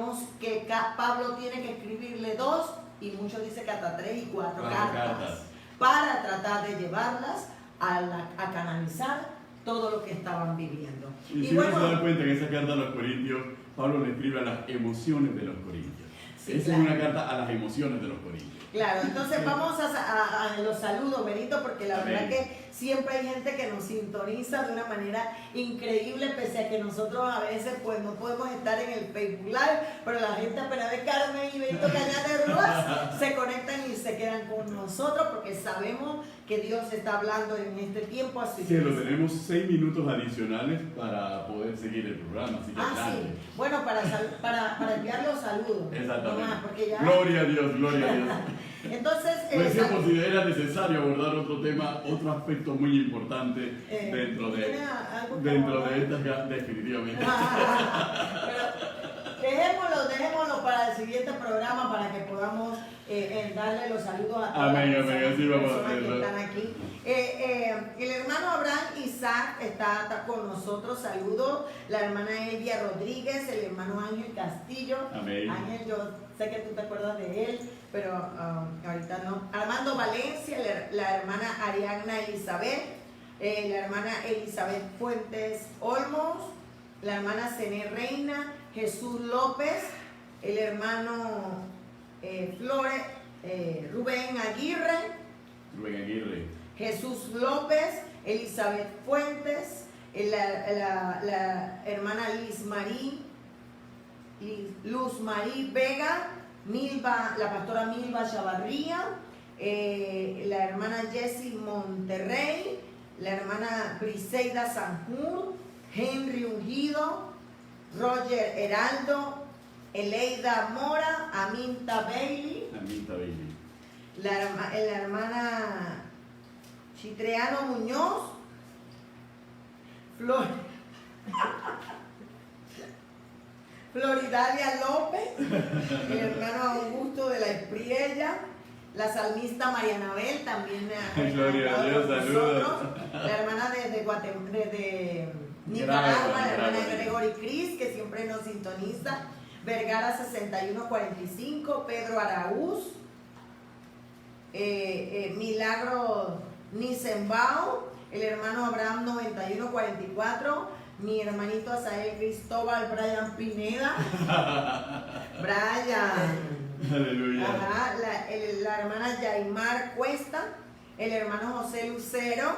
Speaker 2: Pablo tiene que escribirle 2 y muchos dicen que hasta 3 y 4 cartas para tratar de llevarlas a canalizar todo lo que estaban viviendo.
Speaker 1: Y si uno se da cuenta en esa carta a los Corintios, Pablo le escribe a las emociones de los Corintios.
Speaker 2: Sí,
Speaker 1: esa
Speaker 2: claro.
Speaker 1: Es una carta a las emociones de los Corintios.
Speaker 2: Claro, entonces vamos a los saludos, Benito, porque la
Speaker 1: Amén.
Speaker 2: verdad que siempre hay gente que nos sintoniza de una manera increíble, pese a que nosotros a veces pues no podemos estar en el Facebook Live, pero la gente apenas ve Carmen y Benito Cañada de Ruas, se conectan y se quedan con nosotros porque sabemos que Dios está hablando en este tiempo a su
Speaker 1: Sí, lo
Speaker 2: iglesia.
Speaker 1: tenemos 6 minutos adicionales para poder seguir el programa, así que adelante.
Speaker 2: Sí. Bueno, para enviar los saludos.
Speaker 1: Exactamente.
Speaker 2: Nomás, porque ya...
Speaker 1: Gloria a Dios, gloria a Dios.
Speaker 2: Entonces,
Speaker 1: Pues sí, por si era necesario abordar otro tema, otro aspecto muy importante dentro de estas, definitivamente.
Speaker 2: Pero dejémoslo para el siguiente programa para que podamos darle los saludos a todas
Speaker 1: Amén,
Speaker 2: las
Speaker 1: amén, así vamos a
Speaker 2: personas que
Speaker 1: hacerlo.
Speaker 2: están aquí. El hermano Abraham Isaac está con nosotros, saludos. La hermana Elvia Rodríguez, el hermano Ángel Castillo.
Speaker 1: Amén.
Speaker 2: Ángel, yo sé que tú te acuerdas de él, pero ahorita no. Armando Valencia, la hermana Ariadna Elizabeth, la hermana Elizabeth Fuentes Olmos, la hermana Cené Reina, Jesús López, el hermano Rubén Aguirre, Jesús López, Elizabeth Fuentes, la hermana Luz Marí Vega, la pastora Milva Chavarría, la hermana Jessie Monterrey, la hermana Briseida Sanjur, Henry Ungido, Roger Heraldo, Eleida Mora, Aminta Bailey, la hermana Chitreano Muñoz, Floridalia López, el hermano Augusto de la Espriella, la salmista Marianabel también
Speaker 1: Gloria a Dios, saludos.
Speaker 2: La hermana desde Nicaragua, la hermana Gregory Cris, que siempre nos sintoniza, Vergara 6145, Pedro Araúz, Milagro Nisembao, el hermano Abraham 9144, mi hermanito Asael Cristóbal, Brian Pineda,
Speaker 1: Aleluya.
Speaker 2: Ajá, la hermana Yaimar Cuesta, el hermano José Lucero,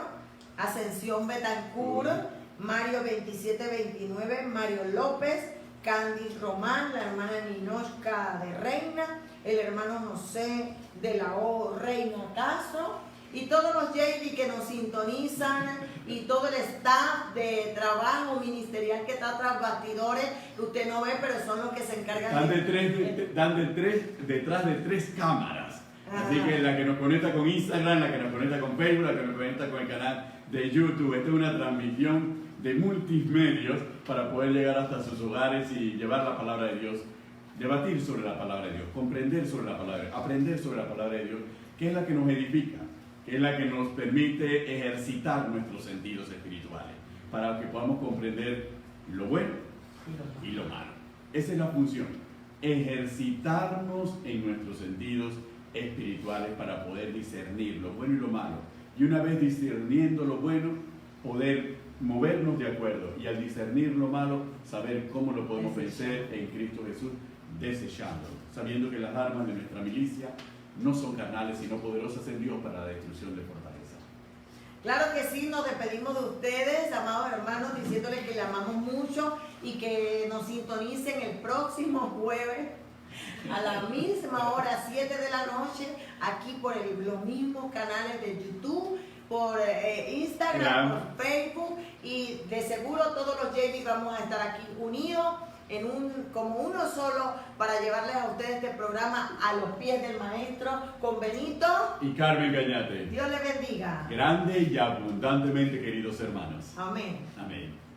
Speaker 2: Ascensión Betancourt, Mario 2729, Mario López, Candice Román, la hermana Ninochka de Reina, el hermano José de la O Reina Castro, y todos los JD que nos sintonizan y todo el staff de trabajo ministerial que está tras bastidores, que usted no ve, pero son los que se encargan
Speaker 1: detrás de 3 cámaras.
Speaker 2: Ajá.
Speaker 1: Así que la que nos conecta con Instagram, la que nos conecta con Facebook, la que nos conecta con el canal de YouTube. Esta es una transmisión de multimedios para poder llegar hasta sus hogares y llevar la palabra de Dios, debatir sobre la palabra de Dios, comprender sobre la palabra de Dios, aprender sobre la palabra de Dios, que es la que nos edifica, que es la que nos permite ejercitar nuestros sentidos espirituales, para que podamos comprender lo bueno y lo malo. Esa es la función, ejercitarnos en nuestros sentidos espirituales para poder discernir lo bueno y lo malo. Y una vez discerniendo lo bueno, poder movernos de acuerdo, y al discernir lo malo, saber cómo lo podemos vencer en Cristo Jesús, desechándolo, sabiendo que las armas de nuestra milicia no son carnales, sino poderosas en Dios para la destrucción de fortaleza.
Speaker 2: Claro que sí, nos despedimos de ustedes, amados hermanos, diciéndoles que le amamos mucho y que nos sintonicen el próximo jueves a la misma hora, 7 de la noche, aquí por los mismos canales de YouTube, por Instagram, por Facebook, y de seguro todos los JV vamos a estar aquí unidos como uno solo para llevarles a ustedes este programa a los pies del Maestro con Benito
Speaker 1: y Carmen Cañate.
Speaker 2: Dios les bendiga.
Speaker 1: Grande y abundantemente, queridos hermanos.
Speaker 2: Amén.
Speaker 1: Amén.